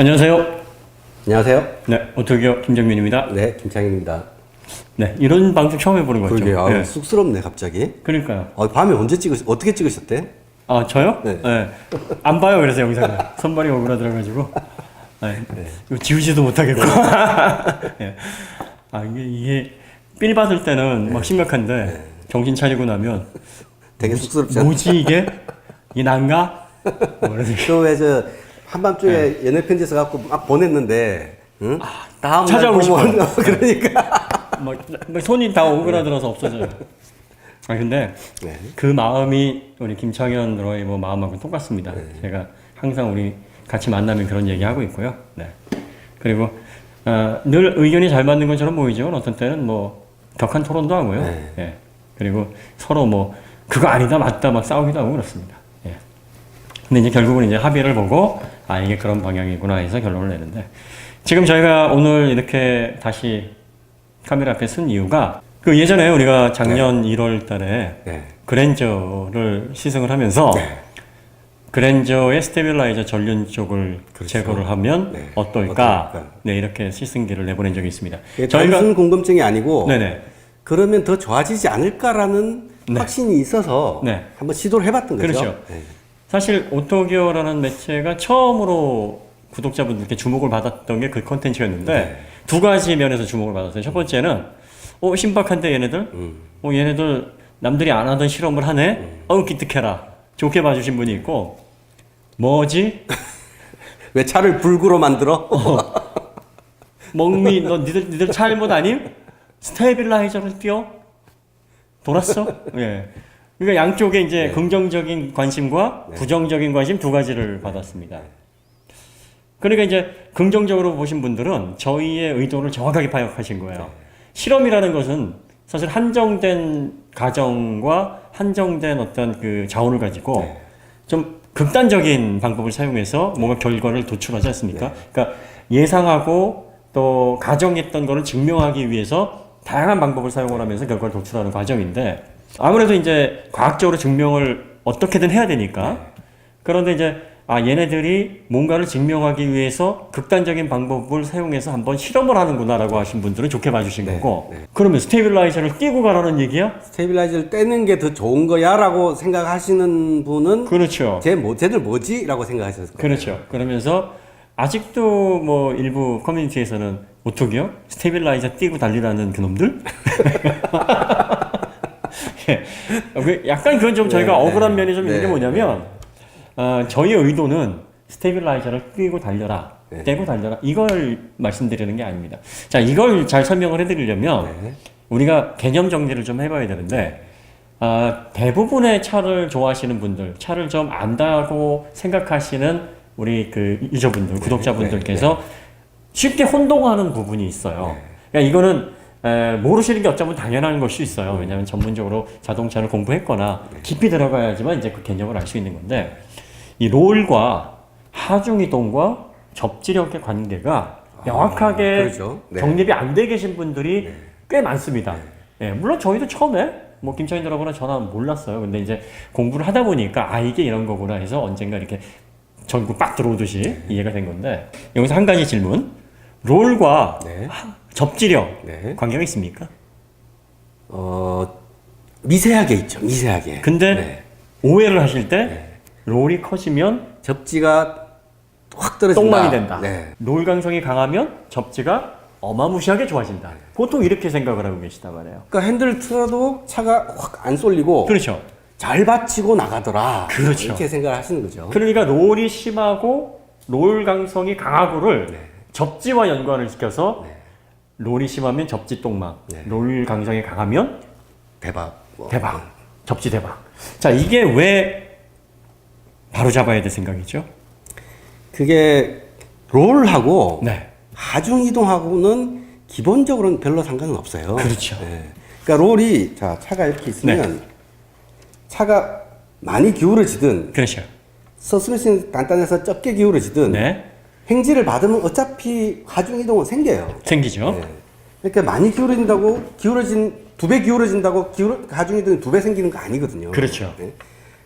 안녕하세요. 안녕하세요. 네, 오토기업 김정민입니다. 네, 김창현입니다. 네, 이런 방송 처음 해보는 거죠. 그러게요. 네. 쑥스럽네, 갑자기. 그러니까요. 밤에 어떻게 찍으셨대? 아, 저요? 네. 안 봐요, 그래서 영상을. 선발이 오그라들어가지고. 네. 이거 지우지도 못하겠고. 네. 아, 이게 삘 받을 때는 막 심각한데, 정신 차리고 나면. 되게 쑥스럽지 않나요? 뭐지, 이게? 이게 난가? 저 한밤중에 연애 편지 써갖고 막 보냈는데, 응? 다음 찾아오고 싶어요. 그러니까. 막 손이 다 오그라들어서 없어져요. 아 근데 네. 그 마음이 우리 김창현 너의 뭐 마음하고 똑같습니다. 제가 항상 우리 같이 만나면 그런 얘기 하고 있고요. 네. 그리고 늘 의견이 잘 맞는 것처럼 보이죠. 어떤 때는 뭐 격한 토론도 하고요. 네. 예. 그리고 서로 뭐 그거 아니다 맞다 막 싸우기도 하고 그렇습니다. 예. 근데 이제 결국은 이제 합의를 보고 이게 그런 방향이구나 해서 결론을 내는데 지금 저희가 오늘 이렇게 다시 카메라 앞에 쓴 이유가 그 예전에 우리가 작년 1월 달에 네. 그랜저를 시승을 하면서 그랜저의 스테빌라이저 전륜 쪽을 그렇죠. 제거를 하면 네. 어떨까? 네, 이렇게 시승기를 내보낸 적이 있습니다. 단순 궁금증이 아니고, 네네. 그러면 더 좋아지지 않을까라는 확신이 있어서 네. 한번 시도를 해봤던 거죠. 그렇죠. 네. 사실 오토기어라는 매체가 처음으로 구독자분들께 주목을 받았던 게 그 컨텐츠였는데 두 가지 면에서 주목을 받았어요. 첫 번째는 신박한데 얘네들? 얘네들 남들이 안 하던 실험을 하네? 기특해라. 좋게 봐주신 분이 있고 뭐지? 왜 차를 불구로 만들어? 멍미 너 니들 잘못 아님? 스테빌라이저를 띄워? 돌았어? 예. 그러니까 양쪽에 이제 긍정적인 관심과 부정적인 관심 두 가지를 받았습니다. 그러니까 이제 긍정적으로 보신 분들은 저희의 의도를 정확하게 파악하신 거예요. 실험이라는 것은 사실 한정된 가정과 한정된 어떤 그 자원을 가지고 좀 극단적인 방법을 사용해서 뭔가 결과를 도출하지 않습니까? 그러니까 예상하고 또 가정했던 거를 증명하기 위해서 다양한 방법을 사용을 하면서 결과를 도출하는 과정인데 아무래도 이제 과학적으로 증명을 어떻게든 해야 되니까 그런데 이제 얘네들이 뭔가를 증명하기 위해서 극단적인 방법을 사용해서 한번 실험을 하는구나라고 하신 분들은 좋게 봐주신 거고 그러면 스테빌라이저를 띄고 가라는 얘기야? 스테빌라이저를 떼는 게 더 좋은 거야 라고 생각하시는 분은 그렇죠. 쟤들 뭐지? 라고 생각하셨을 거예요. 그렇죠. 그러면서 아직도 뭐 일부 커뮤니티에서는 오토기어? 스테빌라이저 띄고 달리라는 그놈들? 약간 그건 좀 저희가 억울한 면이 좀 있는 게 뭐냐면 저희의 의도는 스테빌라이저를 띄고 달려라, 떼고 달려라 이걸 말씀드리는 게 아닙니다. 자, 이걸 잘 설명을 해드리려면 우리가 개념 정리를 좀 해봐야 되는데 대부분의 차를 좋아하시는 분들, 차를 좀 안다고 생각하시는 우리 그 유저분들, 구독자분들께서 쉽게 혼동하는 부분이 있어요. 그러니까 이거는 모르시는 게 어쩌면 당연한 걸 수 있어요. 왜냐하면 전문적으로 자동차를 공부했거나 깊이 들어가야지만 이제 그 개념을 알 수 있는 건데 이 롤과 하중이동과 접지력의 관계가 명확하게 그렇죠. 정립이 안 돼 계신 분들이 꽤 많습니다. 물론 저희도 처음에 뭐 김창현 여러분은 전화 몰랐어요. 근데 이제 공부를 하다 보니까 이게 이런 거구나 해서 언젠가 이렇게 전구 빡 들어오듯이 이해가 된 건데 여기서 한 가지 질문. 롤과 접지력 관계가 있습니까? 미세하게 있죠. 미세하게. 근데 오해를 하실 때 롤이 커지면 접지가 확 떨어진다. 똥망이 된다. 롤 강성이 강하면 접지가 어마무시하게 좋아진다. 보통 이렇게 생각을 하고 계시단 말이에요. 그러니까 핸들 틀어도 차가 확 안 쏠리고 그렇죠. 잘 받치고 나가더라. 그렇죠. 이렇게 생각을 하시는 거죠. 그러니까 롤이 심하고 롤 강성이 강하고를 접지와 연관을 시켜서 롤이 심하면 접지 똥망, 롤 강성이 강하면 대박. 대박, 접지 대박. 자, 이게 왜 바로 잡아야 될 생각이죠? 그게 롤하고 네. 하중 이동하고는 기본적으로는 별로 상관은 없어요. 그렇죠. 그러니까 롤이 차가 이렇게 있으면 차가 많이 기울어지든 그렇죠. 서스펜션이 단단해서 적게 기울어지든 행지를 받으면 어차피 하중 이동은 생겨요. 생기죠. 그러니까 많이 기울어진 2배 기울어진다고 하중 이동이 2배 생기는 거 아니거든요. 그렇죠.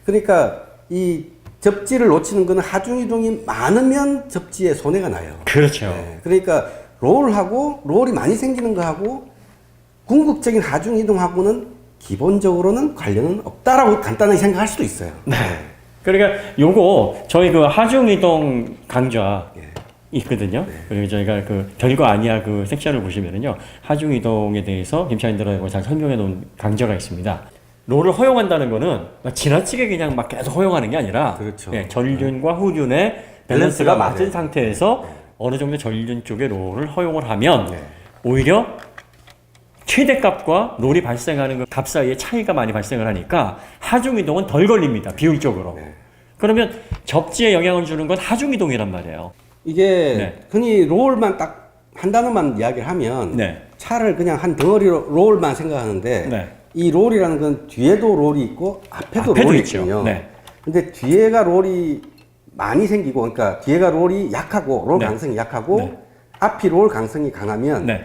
그러니까 이 접지를 놓치는 거는 하중 이동이 많으면 접지에 손해가 나요. 그렇죠. 네, 그러니까 롤하고 롤이 많이 생기는 거하고 궁극적인 하중 이동하고는 기본적으로는 관련은 없다라고 간단하게 생각할 수도 있어요. 네. 그러니까 요거 저희 그 하중 이동 강좌 예. 있거든요. 그리고 저희가 그 별거 아니야 그 섹션을 보시면은요 하중 이동에 대해서 김창인들하고 잘 설명해 놓은 강좌가 있습니다. 롤을 허용한다는 거는 지나치게 그냥 막 계속 허용하는 게 아니라 그렇죠. 예, 전륜과 후륜의 밸런스가 맞은 상태에서 어느 정도 전륜 쪽에 롤을 허용을 하면 네. 오히려 최대값과 롤이 발생하는 그 값 사이에 차이가 많이 발생을 하니까 하중 이동은 덜 걸립니다. 비율적으로. 네. 그러면 접지에 영향을 주는 건 하중 이동이란 말이에요. 이게 네. 흔히 롤만 딱 한 단어만 이야기를 하면 네. 차를 그냥 한 덩어리로 롤만 생각하는데 네. 이 롤이라는 건 뒤에도 롤이 있고 앞에도 롤이 있죠. 있거든요. 네. 근데 뒤에가 롤이 많이 생기고 그러니까 뒤에가 롤이 약하고 롤 네. 강성이 약하고 네. 앞이 롤 강성이 강하면 네.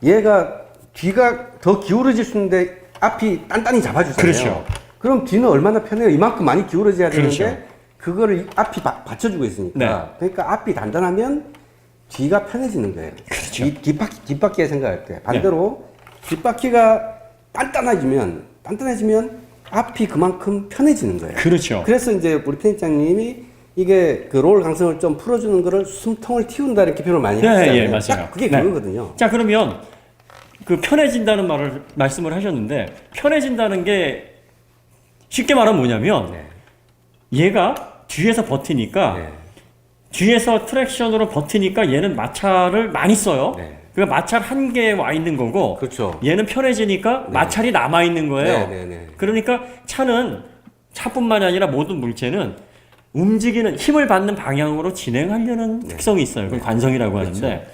얘가 뒤가 더 기울어질 수 있는데 앞이 단단히 잡아주잖아요. 그렇죠. 그럼 뒤는 얼마나 편해요? 이만큼 많이 기울어져야 되는데 그렇죠. 그거를 앞이 받쳐주고 있으니까. 네. 그러니까 앞이 단단하면 뒤가 편해지는 거예요. 그렇죠. 네. 뒷바퀴에 생각할 때 반대로 뒷바퀴가 단단해지면 앞이 그만큼 편해지는 거예요. 그렇죠. 그래서 이제 우리 편집장님이 이게 그 롤 강성을 좀 풀어주는 거를 숨통을 틔운다 이렇게 표현을 많이 네, 하시잖아요. 예, 맞아요. 딱 그게 네. 그거거든요. 자, 그러면 그 편해진다는 말씀을 하셨는데 편해진다는 게 쉽게 말하면 뭐냐면 네. 얘가 뒤에서 버티니까 네. 뒤에서 트랙션으로 버티니까 얘는 마찰을 많이 써요. 네. 그러니까 마찰 한 개에 와 있는 거고 그렇죠. 얘는 편해지니까 네. 마찰이 남아 있는 거예요. 네, 네, 네. 그러니까 차뿐만이 아니라 모든 물체는 움직이는 힘을 받는 방향으로 진행하려는 특성이 있어요. 그걸 관성이라고 하는데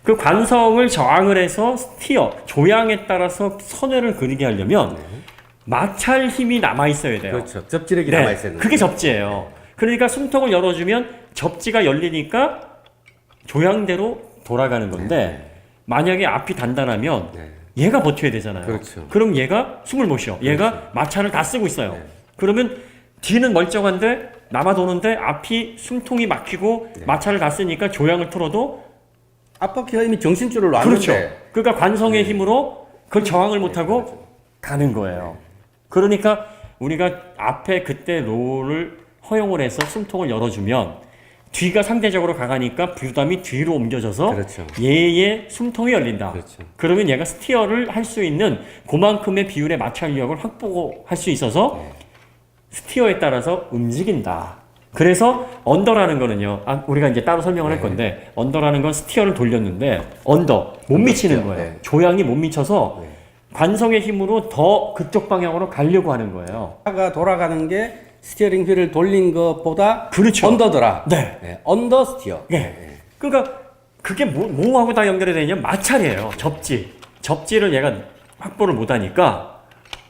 그 관성을 저항을 해서 스티어 조향에 따라서 선회를 그리게 하려면 마찰 힘이 남아 있어야 돼요. 그렇죠. 접지력이 네, 남아있어야 그게 접지예요. 그러니까 숨통을 열어주면 접지가 열리니까 조향대로 돌아가는 건데 만약에 앞이 단단하면 얘가 버텨야 되잖아요. 그렇죠. 그럼 얘가 숨을 못 쉬어. 얘가 마찰을 다 쓰고 있어요. 그러면 뒤는 멀쩡한데 남아 도는데 앞이 숨통이 막히고 마찰을 다 쓰니까 조향을 틀어도 앞바퀴가 이미 정신줄을 놨는데 그렇죠. 그러니까 관성의 힘으로 그걸 저항을 못하고 가는 거예요. 그러니까 우리가 앞에 그때 롤을 허용을 해서 숨통을 열어주면 뒤가 상대적으로 강하니까 부담이 뒤로 옮겨져서 그렇죠. 얘의 숨통이 열린다. 그렇죠. 그러면 얘가 스티어를 할 수 있는 그만큼의 비율의 마찰력을 확보할 수 있어서 스티어에 따라서 움직인다. 그래서 언더라는 거는요. 우리가 이제 따로 설명을 할 건데 언더라는 건 스티어를 돌렸는데 못 미치는 거예요. 네. 조향이 못 미쳐서 관성의 힘으로 더 그쪽 방향으로 가려고 하는 거예요. 차가 돌아가는 게 스티어링 휠을 돌린 것보다 그렇죠. 언더더라. 네. 언더 스티어. 네. 그러니까 그게 뭐하고 다 연결이 되냐면 마찰이에요. 접지를 얘가 확보를 못하니까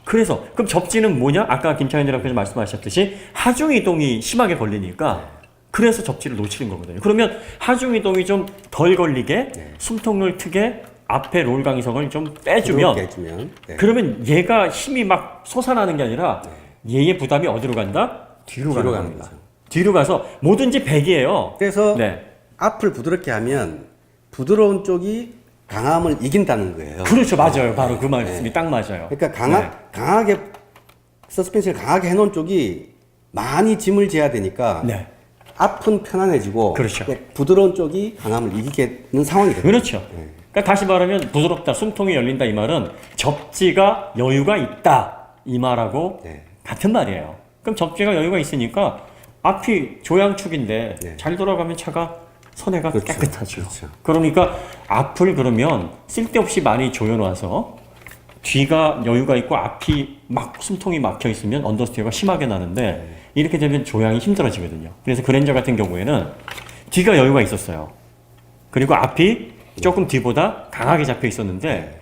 그래서 그럼 접지는 뭐냐? 아까 김창현님께서 말씀하셨듯이 하중 이동이 심하게 걸리니까 그래서 접지를 놓치는 거거든요. 그러면 하중 이동이 좀 덜 걸리게 숨통을 트게 앞에 롤 강성을 좀 빼주면 그러면 얘가 힘이 막 솟아나는 게 아니라 얘의 부담이 어디로 간다? 뒤로 가는 겁니다. 거죠. 뒤로 가서 뭐든지 100이에요. 그래서 네. 앞을 부드럽게 하면 부드러운 쪽이 강함을 이긴다는 거예요. 그렇죠. 맞아요. 바로 그 말씀이 딱 맞아요. 그러니까 강하게 서스펜션을 강하게 해놓은 쪽이 많이 짐을 져야 되니까 네. 앞은 편안해지고 그렇죠. 부드러운 쪽이 강함을 이기겠는 상황이 됩니다. 그렇죠. 그러니까 다시 말하면 부드럽다, 숨통이 열린다 이 말은 접지가 여유가 있다 이 말하고 같은 말이에요. 그럼 접지가 여유가 있으니까 앞이 조향축인데 잘 돌아가면 차가 선회가 그렇죠. 깨끗하죠. 그렇죠. 그러니까 앞을 그러면 쓸데없이 많이 조여놔서 뒤가 여유가 있고 앞이 막 숨통이 막혀 있으면 언더스티어가 심하게 나는데 이렇게 되면 조향이 힘들어지거든요. 그래서 그랜저 같은 경우에는 뒤가 여유가 있었어요. 그리고 앞이 조금 뒤보다 강하게 잡혀 있었는데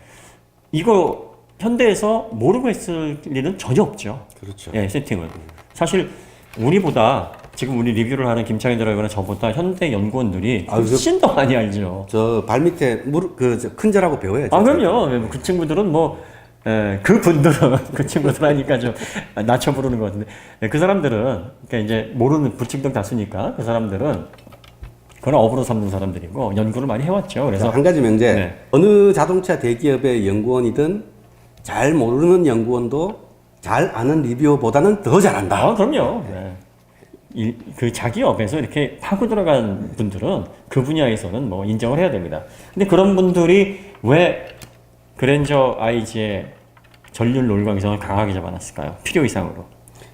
이거 현대에서 모르고 했을 일은 전혀 없죠. 그렇죠. 예, 세팅은. 사실 우리보다 지금 우리 리뷰를 하는 김창희 드라이버는 저보다 현대 연구원들이 훨씬 더 많이 알죠. 저 발밑에 큰절하고 배워야죠. 그럼요. 그 친구들은 뭐 그 분들은 그 친구들 하니까 좀 낮춰 부르는 것 같은데 그 사람들은 그러니까 이제 모르는 불특정 다수니까 그 사람들은 그건 업으로 삼는 사람들이고 연구를 많이 해왔죠. 그래서 한 가지 명제 네. 어느 자동차 대기업의 연구원이든 잘 모르는 연구원도 잘 아는 리뷰어보다는 더 잘한다. 아, 그럼요. 네. 그 자기 업에서 이렇게 파고 들어간 분들은 그 분야에서는 뭐 인정을 해야 됩니다. 근데 그런 분들이 왜 그랜저 IG의 전륜 롤 강성을 강하게 잡아놨을까요? 필요 이상으로.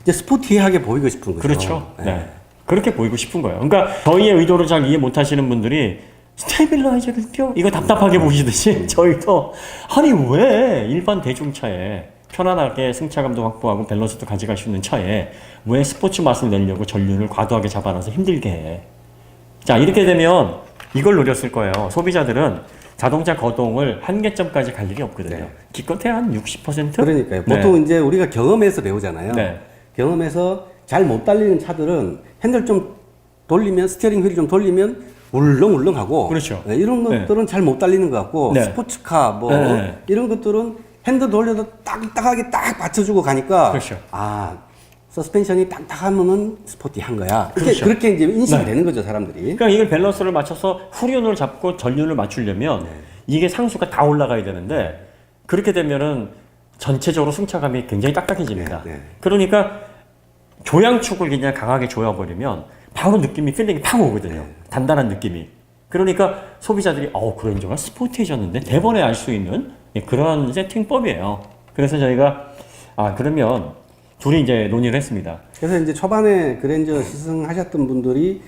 이제 스포티하게 보이고 싶은 거죠. 그렇죠. 네. 그렇게 보이고 싶은 거예요. 그러니까 저희의 의도를 잘 이해 못하시는 분들이 스테빌라이저를 띄워? 이거 답답하게 보시듯이 저희도 아니 왜 일반 대중차에 편안하게 승차감도 확보하고 밸런스도 가져갈 수 있는 차에 왜 스포츠 맛을 내려고 전륜을 과도하게 잡아놔서 힘들게 해. 자 이렇게 되면 이걸 노렸을 거예요. 소비자들은 자동차 거동을 한계점까지 갈 일이 없거든요. 네. 기껏해야 한 60%? 그러니까요. 네. 보통 이제 우리가 경험에서 배우잖아요. 네. 경험에서 잘 못 달리는 차들은 핸들 좀 돌리면 스티어링 휠 좀 돌리면 울렁울렁하고 그렇죠. 네, 이런 것들은 잘 못 달리는 것 같고 네. 스포츠카 뭐 네. 이런 것들은 핸들 돌려도 딱딱하게 딱 받쳐주고 가니까 그렇죠. 아 서스펜션이 딱딱하면은 스포티한 거야. 그렇죠. 그렇게 이제 인식이 네. 되는 거죠 사람들이. 그러니까 이걸 밸런스를 맞춰서 후륜을 잡고 전륜을 맞추려면 이게 상수가 다 올라가야 되는데 그렇게 되면은 전체적으로 승차감이 굉장히 딱딱해집니다. 네, 네. 그러니까 조향축을 그냥 강하게 조여버리면 바로 느낌이 필링이 팍 오거든요. 단단한 느낌이. 그러니까 소비자들이 그랜저가 스포티해졌는데 대번에 알 수 있는 그런 세팅법이에요. 그래서 저희가 그러면 둘이 이제 논의를 했습니다. 그래서 이제 초반에 그랜저 시승하셨던 분들이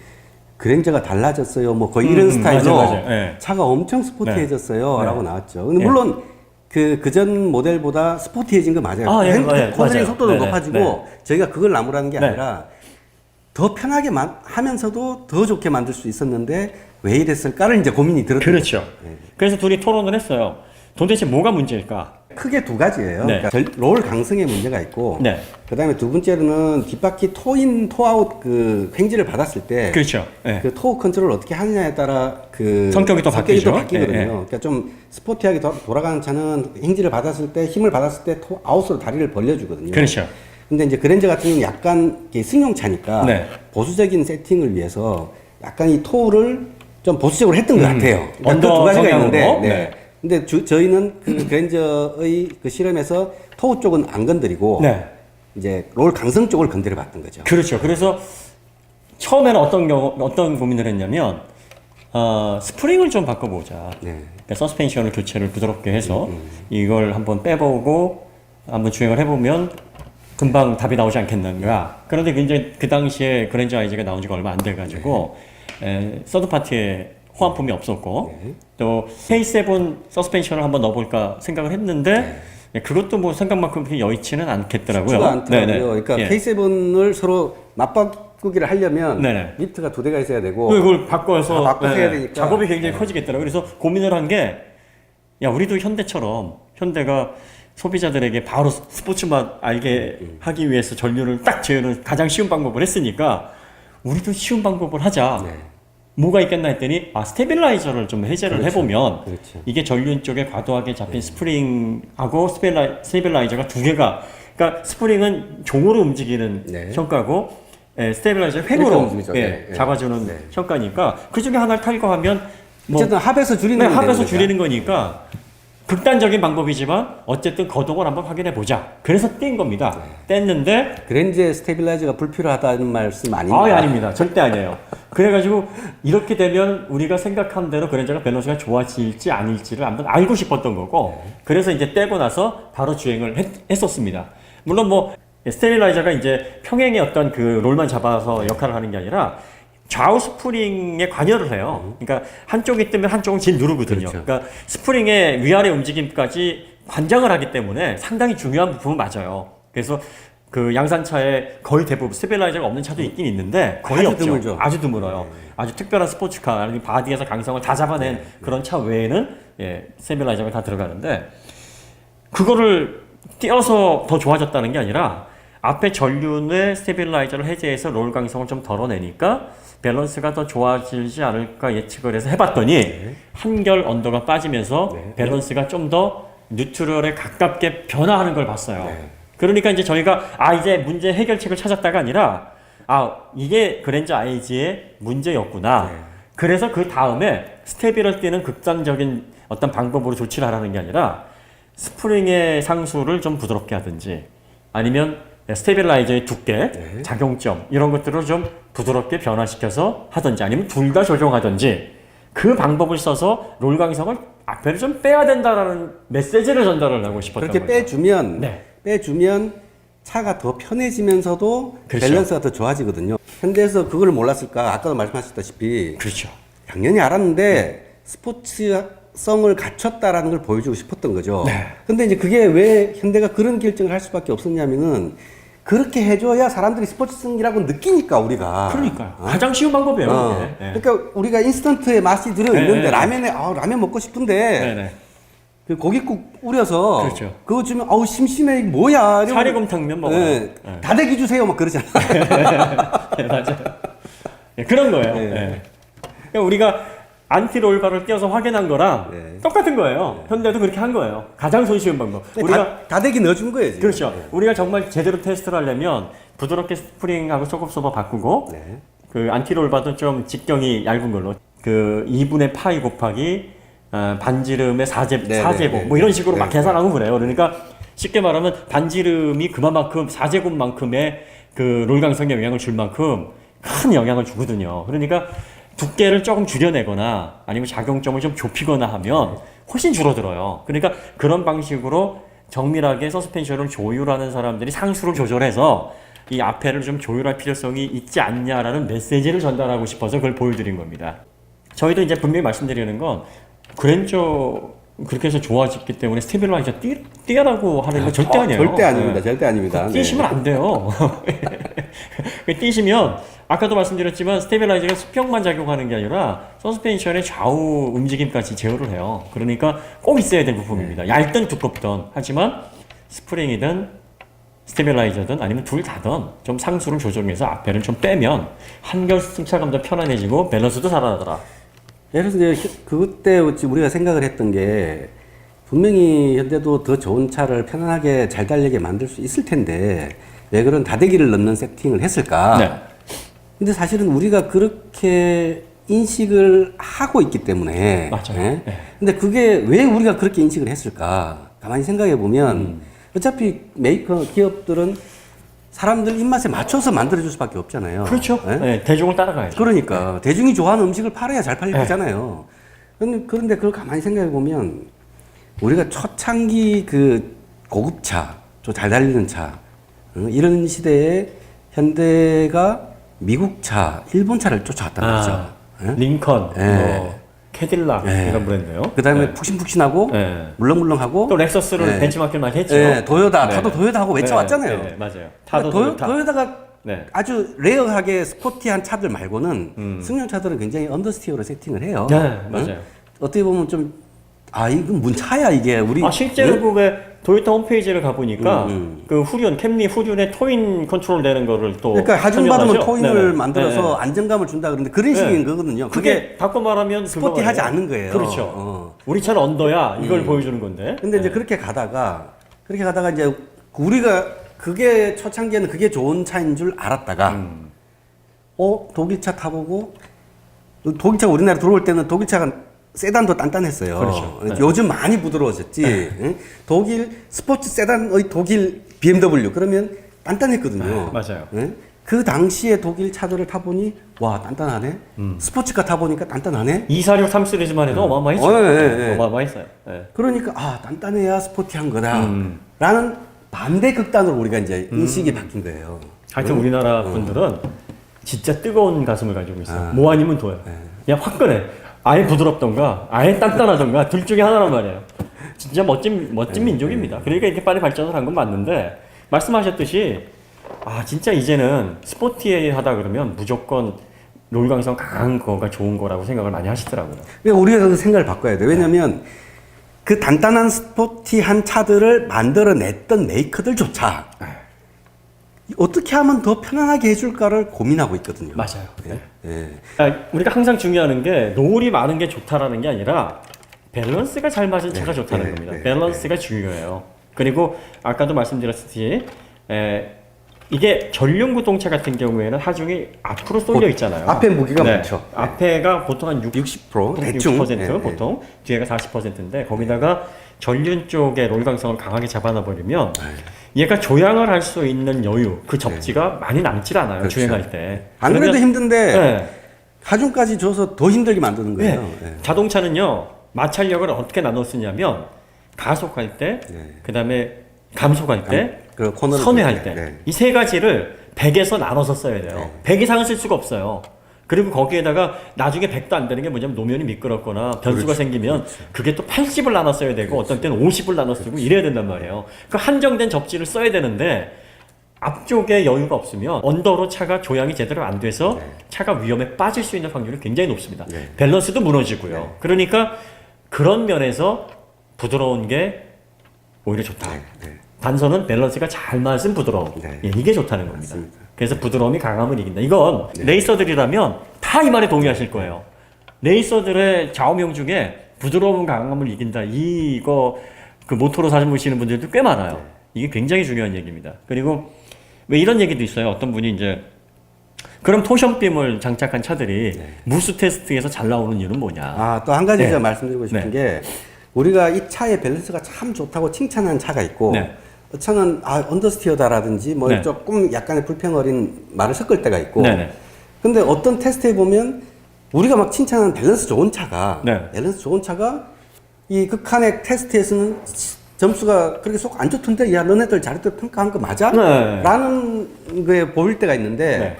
그랜저가 달라졌어요. 뭐 거의 이런 스타일로 맞아요. 네. 차가 엄청 스포티해졌어요. 네. 라고 나왔죠. 근데 네. 물론 그전 모델보다 스포티해진 거 맞아요. 예, 핸드폰의 맞아요. 속도도 네네. 높아지고 네. 저희가 그걸 나무라는 게 네. 아니라 더 편하게 하면서도 더 좋게 만들 수 있었는데 왜 이랬을까를 이제 고민이 들었죠. 그렇죠. 그래서 둘이 토론을 했어요. 도대체 뭐가 문제일까? 크게 두 가지예요. 네. 그러니까 롤 강성에 문제가 있고, 네. 그다음에 두 번째로는 뒷바퀴 토인 토아웃 그 횡지를 받았을 때, 그렇죠. 네. 그 토어 컨트롤을 어떻게 하느냐에 따라 그 성격이 또 바뀌죠. 바뀌거든요. 네, 네. 그러니까 좀 스포티하게 돌아가는 차는 횡지를 받았을 때 힘을 받았을 때 아웃으로 다리를 벌려주거든요. 그렇죠. 근데 이제 그랜저 같은 경우는 약간 이게 승용차니까 네. 보수적인 세팅을 위해서 약간 이 토를 좀 보수적으로 했던 것 같아요. 그러니까 언더 그두 가지가 성향으로? 있는데, 네. 근데 저희는 그 그랜저의 그 실험에서 토우 쪽은 안 건드리고 네. 이제 롤 강성 쪽을 건드려 봤던 거죠. 그렇죠. 그래서 처음에는 어떤 고민을 했냐면 스프링을 좀 바꿔보자. 네. 그러니까 서스펜션을 교체를 부드럽게 해서 이걸 한번 빼보고 한번 주행을 해보면 금방 답이 나오지 않겠는가. 그런데 이제 그 당시에 그랜저 IG가 나온 지가 얼마 안 돼가지고 서드 파티에 호환품이 없었고 또 K7 서스펜션을 한번 넣어볼까 생각을 했는데 그것도 뭐 생각만큼 그렇게 여의치는 않겠더라고요. 쉽지가 않더라고요. 네네. 그러니까 예. K7을 서로 맞바꾸기를 하려면 네네. 리프트가 두 대가 있어야 되고 그걸 바꿔서 바꿔서 해야 되니까. 작업이 굉장히 커지겠더라고요. 그래서 고민을 한 게 야 우리도 현대처럼 현대가 소비자들에게 바로 스포츠 맛 알게 하기 위해서 전륜을 딱 제어는 가장 쉬운 방법을 했으니까 우리도 쉬운 방법을 하자. 네. 뭐가 있겠나 했더니 스테빌라이저를 좀 해제를 그렇죠. 해보면 그렇죠. 이게 전륜 쪽에 과도하게 잡힌 스프링하고 스테빌라이저가 두 개가 그러니까 스프링은 종으로 움직이는 네. 효과고 스테빌라이저 이렇게 획으로 움직이죠. 네. 잡아주는 네. 효과니까 그 중에 하나를 탈거하면 뭐 어쨌든 합에서 줄이는 건 되는 합에서 거죠. 줄이는 거니까 극단적인 방법이지만 어쨌든 거동을 한번 확인해 보자. 그래서 뗀 겁니다. 뗐는데 그랜저의 스테빌라이저가 불필요하다는 말씀 아닙니까? 아닙니다. 절대 아니에요. 그래가지고 이렇게 되면 우리가 생각한 대로 그랜저가 밸런스가 좋아질지 아닐지를 한번 알고 싶었던 거고 그래서 이제 떼고 나서 바로 주행을 했었습니다. 물론 뭐 스테빌라이저가 이제 평행의 어떤 그 롤만 잡아서 역할을 하는 게 아니라 좌우 스프링에 관여를 해요. 그러니까 한쪽이 뜨면 한쪽은 질 누르거든요. 그렇죠. 그러니까 스프링의 위아래 움직임까지 관장을 하기 때문에 상당히 중요한 부품은 맞아요. 그래서 그 양산차에 거의 대부분 스테빌라이저가 없는 차도 있긴 있는데 거의 아주 없죠. 드물죠. 아주 드물어요. 아주 특별한 스포츠카, 아니면 바디에서 강성을 다 잡아낸 그런 차 외에는 스테빌라이저가 다 들어가는데 그거를 띄어서 더 좋아졌다는 게 아니라 앞에 전륜의 스테빌라이저를 해제해서 롤 강성을 좀 덜어내니까 밸런스가 더 좋아지지 않을까 예측을 해서 해봤더니 한결 언더가 빠지면서 밸런스가 좀 더 뉴트럴에 가깝게 변화하는 걸 봤어요. 네. 그러니까 이제 저희가 이제 문제 해결책을 찾았다가 아니라 이게 그랜저 IG의 문제였구나. 네. 그래서 그 다음에 스테빌을 띄는 극단적인 어떤 방법으로 조치를 하라는 게 아니라 스프링의 상수를 좀 부드럽게 하든지 아니면 스테빌라이저의 두께, 네. 작용점 이런 것들을 좀 부드럽게 변화시켜서 하든지 아니면 둘 다 조정하든지 그 방법을 써서 롤 강성을 앞에를 좀 빼야 된다라는 메시지를 전달을 하고 싶었던 그렇게 거죠. 빼주면 차가 더 편해지면서도 그렇죠. 밸런스가 더 좋아지거든요. 현대에서 그걸 몰랐을까? 아까도 말씀하셨다시피 그렇죠. 당연히 알았는데 스포츠성을 갖췄다라는 걸 보여주고 싶었던 거죠. 네. 근데 이제 그게 왜 현대가 그런 결정을 할 수밖에 없었냐면은 그렇게 해줘야 사람들이 스포츠성이라고 느끼니까 우리가. 그러니까요. 가장 쉬운 방법이에요. 이게. 네. 그러니까 우리가 인스턴트에 맛이 들어있는데 네. 라면에 라면 먹고 싶은데 네네. 그 고깃국 우려서 그렇죠. 그거 주면 심심해 이게 뭐야 이러면 사리곰탕면 먹어요. 네. 네. 다대기 주세요 막 그러잖아. 네, 맞아요. 네, 그런 거예요. 네. 네. 그러니까 우리가 안티롤바를 띄워서 확인한 거랑 네. 똑같은 거예요. 현대도 그렇게 한 거예요. 가장 손쉬운 방법. 우리가 다대기 넣어준 거예요. 지금. 그렇죠. 우리가 정말 제대로 테스트를 하려면 부드럽게 스프링하고 소급소바 바꾸고 네. 그 안티롤바도 좀 직경이 얇은 걸로 그 2분의 파이 곱하기 반지름의 네, 4제곱 네, 뭐 이런 식으로 네, 막 계산하고 그래요. 그러니까 쉽게 말하면 반지름이 그만큼 4제곱만큼의 그 롤강성에 영향을 줄 만큼 큰 영향을 주거든요. 그러니까 두께를 조금 줄여내거나 아니면 작용점을 좀 좁히거나 하면 훨씬 줄어들어요. 그러니까 그런 방식으로 정밀하게 서스펜션을 조율하는 사람들이 상수를 조절해서 이 앞에를 좀 조율할 필요성이 있지 않냐라는 메시지를 전달하고 싶어서 그걸 보여드린 겁니다. 저희도 이제 분명히 말씀드리는 건 그랜저 그렇게 해서 좋아졌기 때문에 스테빌라이저 띄라고 하는 건 절대 아니에요. 절대 아닙니다. 네. 절대 아닙니다. 띄시면 안 돼요. 띄시면 아까도 말씀드렸지만 스테빌라이저가 수평만 작용하는 게 아니라 서스펜션의 좌우 움직임까지 제어를 해요. 그러니까 꼭 있어야 될 부품입니다. 얇든 두껍든 하지만 스프링이든 스테빌라이저든 아니면 둘 다든 좀 상수를 조정해서 앞에를 좀 빼면 한결 승차감도 편안해지고 밸런스도 살아나더라. 예를 들어서 이제 그때 우리가 생각을 했던 게 분명히 현대도 더 좋은 차를 편안하게 잘 달리게 만들 수 있을 텐데 왜 그런 다대기를 넣는 세팅을 했을까? 네. 근데 사실은 우리가 그렇게 인식을 하고 있기 때문에 맞아요. 예? 네. 근데 그게 왜 우리가 그렇게 인식을 했을까? 가만히 생각해 보면 어차피 메이커 기업들은 사람들 입맛에 맞춰서 만들어줄 수밖에 없잖아요. 그렇죠. 예? 네, 대중을 따라가야죠. 그러니까 대중이 좋아하는 음식을 팔아야 잘 팔릴 거잖아요. 그런데 그걸 가만히 생각해 보면 우리가 초창기 그 고급차, 좀 잘 달리는 차 이런 시대에 현대가 미국 차, 일본 차를 쫓아왔다는 거죠. 예? 링컨, 예. 뭐 캐딜락 예. 이런 브랜드요. 그다음에 네. 푹신푹신하고 네. 물렁물렁하고 또 렉서스를 예. 벤치마킹 많이 했죠. 예, 도요타, 네. 타도 도요타하고 외쳐왔잖아요. 네, 맞아요. 타도 그러니까 도요타. 도요타가 네. 아주 레어하게 스포티한 차들 말고는 승용차들은 굉장히 언더스티어로 세팅을 해요. 네, 응? 맞아요. 어떻게 보면 좀 이건 뭔 차야 이게 우리 실제로 응? 그왜 도요타 홈페이지를 가보니까 그 후륜, 캠리 후륜에 토인 컨트롤 되는 거를 또 그러니까 하중 받으면 설명하죠. 토인을 네네. 만들어서 네네. 안정감을 준다 그러는데 그런 식인 거거든요. 그게 바꿔 말하면 스포티하지 그거예요. 않는 거예요. 그렇죠. 우리 차는 언더야 이걸 보여주는 건데. 근데 이제 그렇게 가다가 이제 우리가 그게 초창기에는 그게 좋은 차인 줄 알았다가 독일차 타보고 독일차가 우리나라 들어올 때는 독일차가 세단도 단단했어요. 그렇죠. 네. 요즘 많이 부드러워졌지. 응? 독일 스포츠 세단의 독일 BMW 그러면 단단했거든요. 맞아요. 응? 그 당시에 독일 차들을 타보니 와 단단하네. 스포츠카 타보니까 단단하네. 246, 3 시리즈만 해도 어마어마했죠. 어마어마했어요. 네. 그러니까 단단해야 스포티한 거다. 라는 반대 극단으로 우리가 이제 인식이 바뀐 거예요. 하여튼 우리나라 분들은 진짜 뜨거운 가슴을 가지고 있어요. 뭐 아니면 도요. 그냥 화끈해. 아예 부드럽던가, 아예 단단하던가, 둘 중에 하나란 말이에요. 진짜 멋진 민족입니다. 그러니까 이렇게 빨리 발전을 한 건 맞는데, 말씀하셨듯이, 진짜 이제는 스포티하다 그러면 무조건 롤강성 강한 거가 좋은 거라고 생각을 많이 하시더라고요. 그러니까 우리가 그 생각을 바꿔야 돼요. 왜냐면 그 단단한 스포티한 차들을 만들어냈던 메이커들조차 어떻게 하면 더 편안하게 해줄까를 고민하고 있거든요. 맞아요. 네. 예. 우리가 항상 중요하는 게 노을이 많은 게 좋다라는 게 아니라 밸런스가 잘 맞은 차가 좋다는 겁니다. 밸런스가 중요해요. 그리고 아까도 말씀드렸듯이 이게 전륜구동차 같은 경우에는 하중이 앞으로 쏠려 있잖아요. 앞에 무게가 많죠. 앞에가 보통 한 60% 대충 60% 보통 뒤에가 40%인데 거기다가 전륜 쪽에 롤강성을 강하게 잡아놔 버리면 얘가 조향을 할 수 있는 여유, 그 접지가 많이 남질 않아요. 그렇죠. 주행할 때. 안 그래도 그러면- 힘든데 네. 하중까지 줘서 더 힘들게 만드는 거예요. 네. 자동차는요 마찰력을 어떻게 나눠 쓰냐면 가속할 때, 네. 그다음에 감속할 때, 그리고 코너를 선회할 돌 때 이 세 가지를 100에서 나눠서 써야 돼요. 100 이상은 쓸 수가 없어요. 그리고 거기에다가 나중에 100도 안 되는 게 뭐냐면 노면이 미끄럽거나 변수가 생기면 그게 또 80을 나눠 써야 되고 어떤 때는 50을 나눠 쓰고 이래야 된단 말이에요. 그 한정된 접지를 써야 되는데 앞쪽에 여유가 없으면 언더로 차가 조향이 제대로 안 돼서 차가 위험에 빠질 수 있는 확률이 굉장히 높습니다. 밸런스도 무너지고요. 그러니까 그런 면에서 부드러운 게 오히려 좋다. 단선은 밸런스가 잘 맞은 부드러움. 예, 이게 좋다는 겁니다. 맞습니다. 그래서 부드러움이 강함을 이긴다. 이건 레이서들이라면 다 이 말에 동의하실 거예요. 레이서들의 좌우명 중에 부드러움 강함을 이긴다. 이거 그 모토로 사진 보시는 분들도 꽤 많아요. 이게 굉장히 중요한 얘기입니다. 그리고 왜 이런 얘기도 있어요. 어떤 분이 이제 그럼 토션빔을 장착한 차들이 무수 테스트에서 잘 나오는 이유는 뭐냐? 아, 또 한 가지 네. 제가 말씀드리고 싶은 게 우리가 이 차의 밸런스가 참 좋다고 칭찬하는 차가 있고 차는 언더스티어다라든지 뭐 네. 조금 약간의 불평어린 말을 섞을 때가 있고 네네. 근데 어떤 테스트에 보면 우리가 막 칭찬하는 밸런스 좋은 차가 밸런스 좋은 차가 이 극한의 테스트에서는 점수가 그렇게 속 안 좋던데 야 너네들 잘했다 평가한 거 맞아? 네. 라는 게 보일 때가 있는데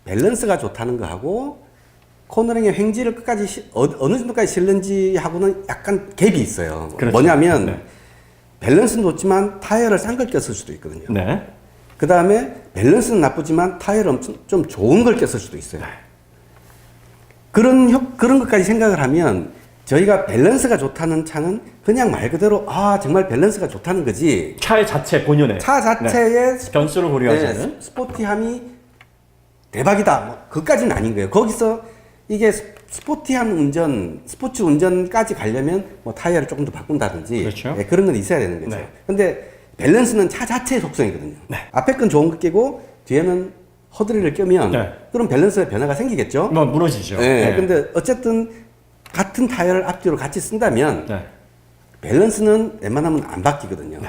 밸런스가 좋다는 거하고 코너링의 횡지를 끝까지 어느 정도까지 실는지 하고는 약간 갭이 있어요. 그렇죠. 뭐냐면 밸런스는 좋지만 타이어를 싼 걸 꼈을 수도 있거든요. 네. 그 다음에 밸런스는 나쁘지만 타이어를 엄청 좀 좋은 걸 꼈을 수도 있어요. 그런 것까지 생각을 하면 저희가 밸런스가 좋다는 차는 그냥 말 그대로 정말 밸런스가 좋다는 거지. 차의 자체 본연의 차 자체의 변수를 고려하지 않은 스포티함이 대박이다. 뭐 그것까지는 아닌 거예요. 거기서 이게 스포티한 운전, 스포츠 운전까지 가려면 뭐 타이어를 조금 더 바꾼다든지 그렇죠. 그런 건 있어야 되는 거죠. 네. 근데 밸런스는 차 자체의 속성이거든요. 앞에 건 좋은 거 끼고 뒤에는 허드레를 껴면 그럼 밸런스의 변화가 생기겠죠. 뭐 무너지죠. 네. 근데 어쨌든 같은 타이어를 앞뒤로 같이 쓴다면 밸런스는 웬만하면 안 바뀌거든요.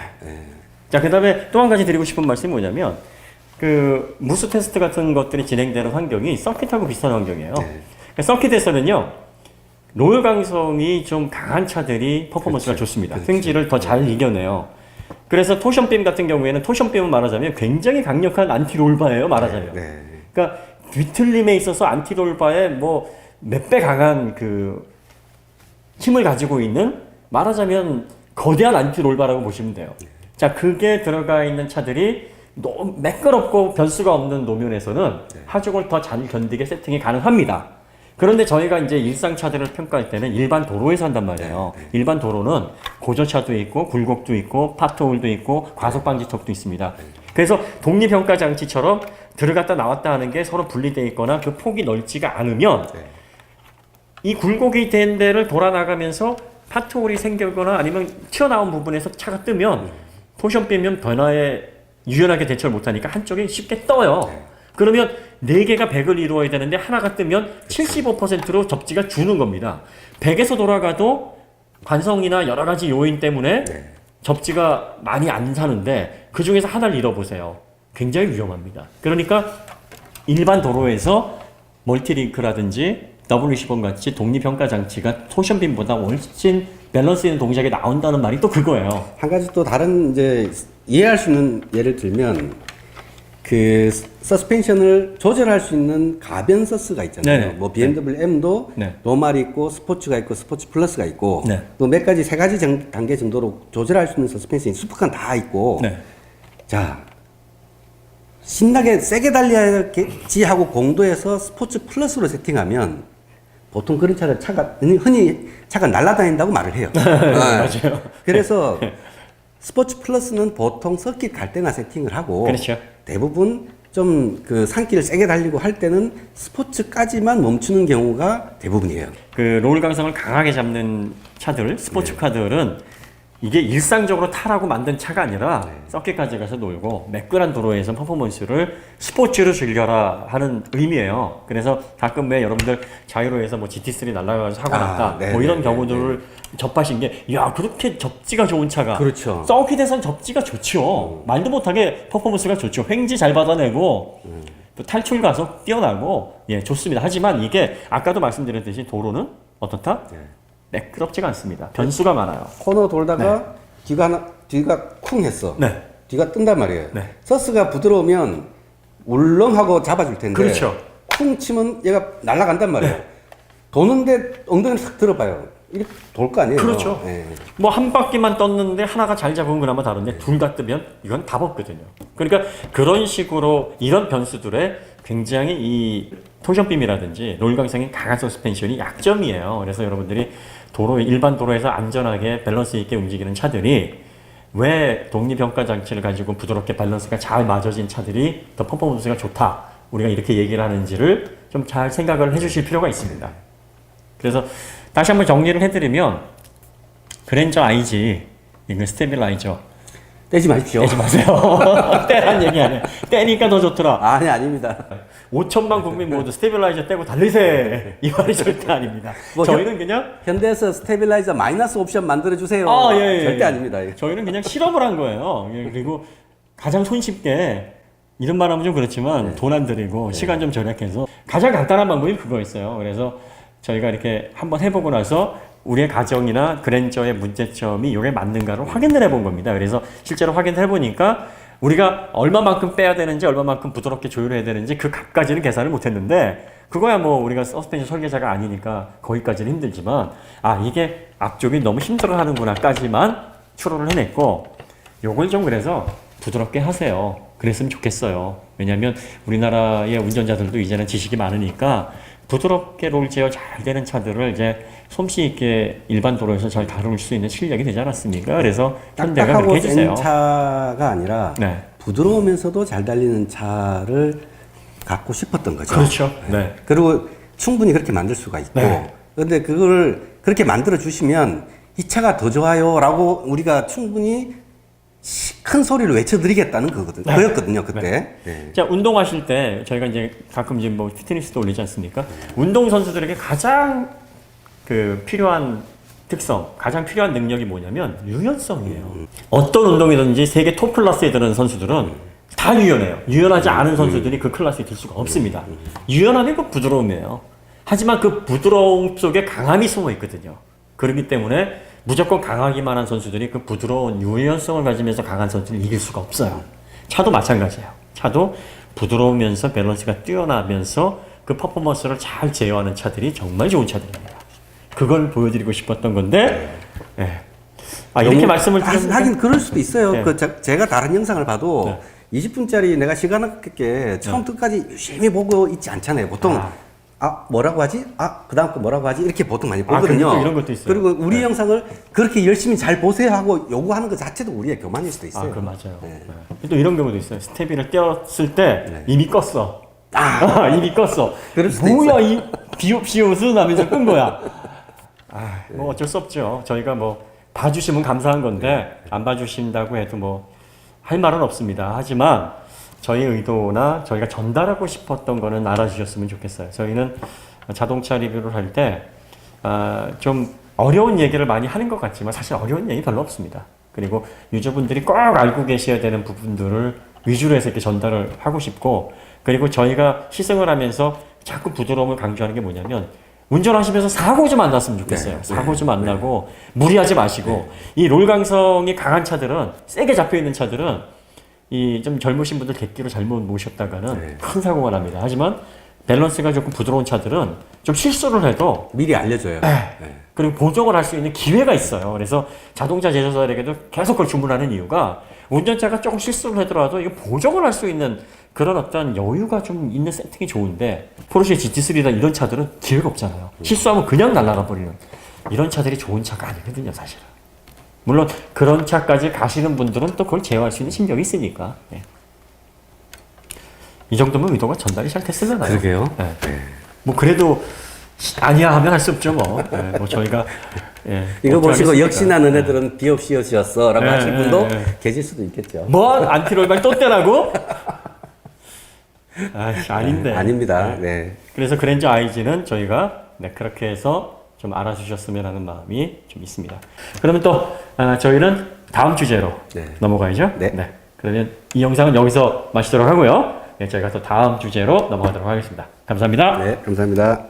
자, 그다음에 또 한 가지 드리고 싶은 말씀이 뭐냐면 그 무수 테스트 같은 것들이 진행되는 환경이 서킷하고 비슷한 환경이에요. 서킷에서는요 롤 강성이 좀 강한 차들이 퍼포먼스가 좋습니다. 횡지를 더 잘 이겨내요. 그래서 토션빔 같은 경우에는 토션빔은 말하자면 굉장히 강력한 안티롤바예요. 말하자면. 그러니까 뒤틀림에 있어서 안티롤바의 뭐 몇 배 강한 그 힘을 가지고 있는 말하자면 거대한 안티롤바라고 보시면 돼요. 자, 그게 들어가 있는 차들이 너무 매끄럽고 변수가 없는 노면에서는 하중을 더 잘 견디게 세팅이 가능합니다. 그런데 저희가 이제 일상 차들을 평가할 때는 일반 도로에서 한단 말이에요. 일반 도로는 고저차도 있고 굴곡도 있고 파트홀도 있고 과속방지턱도 있습니다. 그래서 독립평가 장치처럼 들어갔다 나왔다 하는 게 서로 분리되어 있거나 그 폭이 넓지가 않으면 이 굴곡이 된 데를 돌아 나가면서 파트홀이 생기거나 아니면 튀어나온 부분에서 차가 뜨면 토션 빼면 변화에 유연하게 대처를 못하니까 한쪽이 쉽게 떠요. 그러면 4개가 100을 이루어야 되는데 하나가 뜨면 75%로 접지가 주는 겁니다. 100에서 돌아가도 관성이나 여러 가지 요인 때문에 접지가 많이 안 사는데 그 중에서 하나를 잃어보세요. 굉장히 위험합니다. 그러니까 일반 도로에서 멀티링크라든지 W10번 같이 독립평가 장치가 토션빔보다 훨씬 밸런스 있는 동작이 나온다는 말이 또 그거예요. 한 가지 또 다른 이제 이해할 수 있는 예를 들면 그 서스펜션을 조절할 수 있는 가변 서스가 있잖아요. 네네. 뭐 BMW M도 노말이 있고 스포츠가 있고 스포츠 플러스가 있고 또 몇 가지 세 가지 단계 정도로 조절할 수 있는 서스펜션이 슈퍼카는 다 있고 자 신나게 세게 달려야지 하고 공도에서 스포츠 플러스로 세팅하면 보통 그런 차를 흔히 차가 날아다닌다고 말을 해요. 맞아요. 그래서 스포츠 플러스는 보통 서킷 갈 때나 세팅을 하고 그렇죠. 대부분 좀 그 산길을 세게 달리고 할 때는 스포츠까지만 멈추는 경우가 대부분이에요. 그 롤 강성을 강하게 잡는 차들, 스포츠 카들은 이게 일상적으로 타라고 만든 차가 아니라 서킷까지 가서 놀고 매끈한 도로에서 퍼포먼스를 스포츠로 즐겨라 하는 의미예요. 그래서 가끔 왜 여러분들 자유로에서 뭐 GT3 날아가서 사고 났다 뭐 이런 경우들을 접하신 게, 야, 그렇게 접지가 좋은 차가 그렇죠. 서킷에선 접지가 좋죠. 말도 못하게 퍼포먼스가 좋죠. 횡지 잘 받아내고 또 탈출 가속 뛰어나고, 예, 좋습니다. 하지만 이게 아까도 말씀드렸듯이 도로는 어떻다? 매끄럽지가 않습니다. 변수가 많아요. 코너 돌다가 뒤가 쿵 했어. 네. 뒤가 뜬단 말이에요. 네. 서스가 부드러우면 울렁하고 잡아줄 텐데 그렇죠. 쿵 치면 얘가 날아간단 말이에요. 도는데 엉덩이를 싹 들어봐요. 이게 돌 거 아니에요. 그렇죠. 예. 뭐 한 바퀴만 떴는데 하나가 잘 잡은 거나마 다른데 둘 다 뜨면 이건 답 없거든요. 그러니까 그런 식으로 이런 변수들에 굉장히 이 토션빔이라든지 롤강성의 강한 서스펜션이 약점이에요. 그래서 여러분들이 일반 도로에서 안전하게 밸런스 있게 움직이는 차들이 왜 독립평가 장치를 가지고 부드럽게 밸런스가 잘 맞아진 차들이 더 퍼포먼스가 좋다, 우리가 이렇게 얘기를 하는지를 좀 잘 생각을 해주실 필요가 있습니다. 그래서 다시 한번 정리를 해드리면, 그랜저 IG, 이거 스테빌라이저 떼지 마십시오. 떼지 마세요. 떼란 얘기 아니에요. 떼니까 더 좋더라. 아니, 아닙니다. 5천만 국민 모두 스테빌라이저 떼고 달리세, 이 말이 절대 아닙니다. 뭐 저희는 그냥 현대에서 스테빌라이저 마이너스 옵션 만들어주세요. 예. 절대 아닙니다. 저희는 그냥 실험을 한 거예요. 예, 그리고 가장 손쉽게, 이런 말 하면 좀 그렇지만 돈 안 들이고 시간 좀 절약해서 가장 간단한 방법이 그거였어요. 그래서 저희가 이렇게 한번 해보고 나서 우리의 가정이나 그랜저의 문제점이 이게 맞는가를 확인을 해본 겁니다. 그래서 실제로 확인을 해보니까 우리가 얼마만큼 빼야 되는지, 얼마만큼 부드럽게 조율해야 되는지 그 값까지는 계산을 못했는데, 그거야 뭐 우리가 서스펜션 설계자가 아니니까 거기까지는 힘들지만, 아, 이게 앞쪽이 너무 힘들어하는구나까지만 추론을 해냈고, 요걸 좀 그래서 부드럽게 하세요. 그랬으면 좋겠어요. 왜냐하면 우리나라의 운전자들도 이제는 지식이 많으니까 부드럽게 롤 제어 잘 되는 차들을 이제 솜씨 있게 일반 도로에서 잘 다룰 수 있는 실력이 되지 않았습니까? 그래서 현대가 그렇게 딱딱하고 해주세요. 센 차가 아니라 네. 부드러우면서도 잘 달리는 차를 갖고 싶었던 거죠. 그렇죠. 네. 그리고 충분히 그렇게 만들 수가 있고, 네. 그런데 그걸 그렇게 만들어 주시면 이 차가 더 좋아요라고 우리가 충분히 큰 소리를 외쳐드리겠다는 거였거든요, 그때. 네. 자, 운동하실 때 저희가 이제 가끔 이제 뭐 피트니스도 올리지 않습니까? 운동 선수들에게 가장 그 필요한 특성, 가장 필요한 능력이 뭐냐면 유연성이에요. 어떤 운동이든지 세계 톱 클래스에 드는 선수들은 다 유연해요. 유연하지 않은 선수들이 그 클래스에 들 수가 없습니다. 유연함이 그 부드러움이에요. 하지만 그 부드러움 속에 강함이 숨어 있거든요. 그렇기 때문에 무조건 강하기만 한 선수들이 그 부드러운 유연성을 가지면서 강한 선수를 이길 수가 없어요. 차도 마찬가지예요. 차도 부드러우면서 밸런스가 뛰어나면서 그 퍼포먼스를 잘 제어하는 차들이 정말 좋은 차들입니다. 그걸 보여드리고 싶었던 건데, 예. 아, 이렇게 말씀을 드렸는데, 하긴 그럴 수도 있어요. 네. 제가 다른 영상을 봐도 네. 20분짜리 내가 시간 아깝게 처음부터 끝까지 열심히 보고 있지 않잖아요. 보통 뭐라고 하지? 그 다음 거 뭐라고 하지? 이렇게 보통 많이 보거든요. 이런 것도 있어요. 그리고 우리 네. 영상을 그렇게 열심히 잘 보세요 하고 요구하는 것 자체도 우리의 교만일 수도 있어요. 그 맞아요. 네. 네. 또 이런 경우도 있어요. 스테비를 떼었을 때 이미 껐어. 이미 껐어. 그럴 수도 뭐야 이 비옷은 하면서 끈 거야. 뭐 어쩔 수 없죠. 저희가 뭐 봐주시면 감사한 건데 안 봐주신다고 해도 뭐 할 말은 없습니다. 하지만 저희 의도나 저희가 전달하고 싶었던 거는 알아주셨으면 좋겠어요. 저희는 자동차 리뷰를 할 때 좀 어려운 얘기를 많이 하는 것 같지만 사실 어려운 얘기 별로 없습니다. 그리고 유저분들이 꼭 알고 계셔야 되는 부분들을 위주로 해서 이렇게 전달을 하고 싶고, 그리고 저희가 시승을 하면서 자꾸 부드러움을 강조하는 게 뭐냐면, 운전하시면서 사고 좀 안 났으면 좋겠어요. 사고 좀 안 나고 무리하지 마시고, 이 롤강성이 강한 차들은, 세게 잡혀있는 차들은 이 좀 젊으신 분들 객기로 잘못 모셨다가는 큰 사고가 납니다. 하지만 밸런스가 조금 부드러운 차들은 좀 실수를 해도 미리 알려줘요. 그리고 보정을 할 수 있는 기회가 있어요. 그래서 자동차 제조사들에게도 계속 그걸 주문하는 이유가, 운전자가 조금 실수를 하더라도 이거 보정을 할 수 있는 그런 어떤 여유가 좀 있는 세팅이 좋은데, 포르쉐 GT3나 이런 차들은 기회가 없잖아요. 실수하면 그냥 날아가 버리는 이런 차들이 좋은 차가 아니거든요, 사실은. 물론 그런 차까지 가시는 분들은 또 그걸 제어할 수 있는 심력이 있으니까. 네. 이 정도면 의도가 전달이 잘 됐을려나요? 그러게요. 네. 네. 뭐 그래도 아니야 하면 할 수 없죠 뭐. 네, 뭐 저희가 이거 보시고 어쩌겠습니까? 역시나 너네들은 비옵시옷이었어라고 네, 하실 분도 네. 계실 수도 있겠죠. 뭐 안티롤발 또 떼라고? 아닌데. 아닙니다. 네. 그래서 그랜저 IG는 저희가 그렇게 해서 좀 알아주셨으면 하는 마음이 좀 있습니다. 그러면 또 저희는 다음 주제로 네. 넘어가야죠. 네. 그러면 이 영상은 여기서 마치도록 하고요. 저희가 또 다음 주제로 넘어가도록 하겠습니다. 감사합니다. 네, 감사합니다.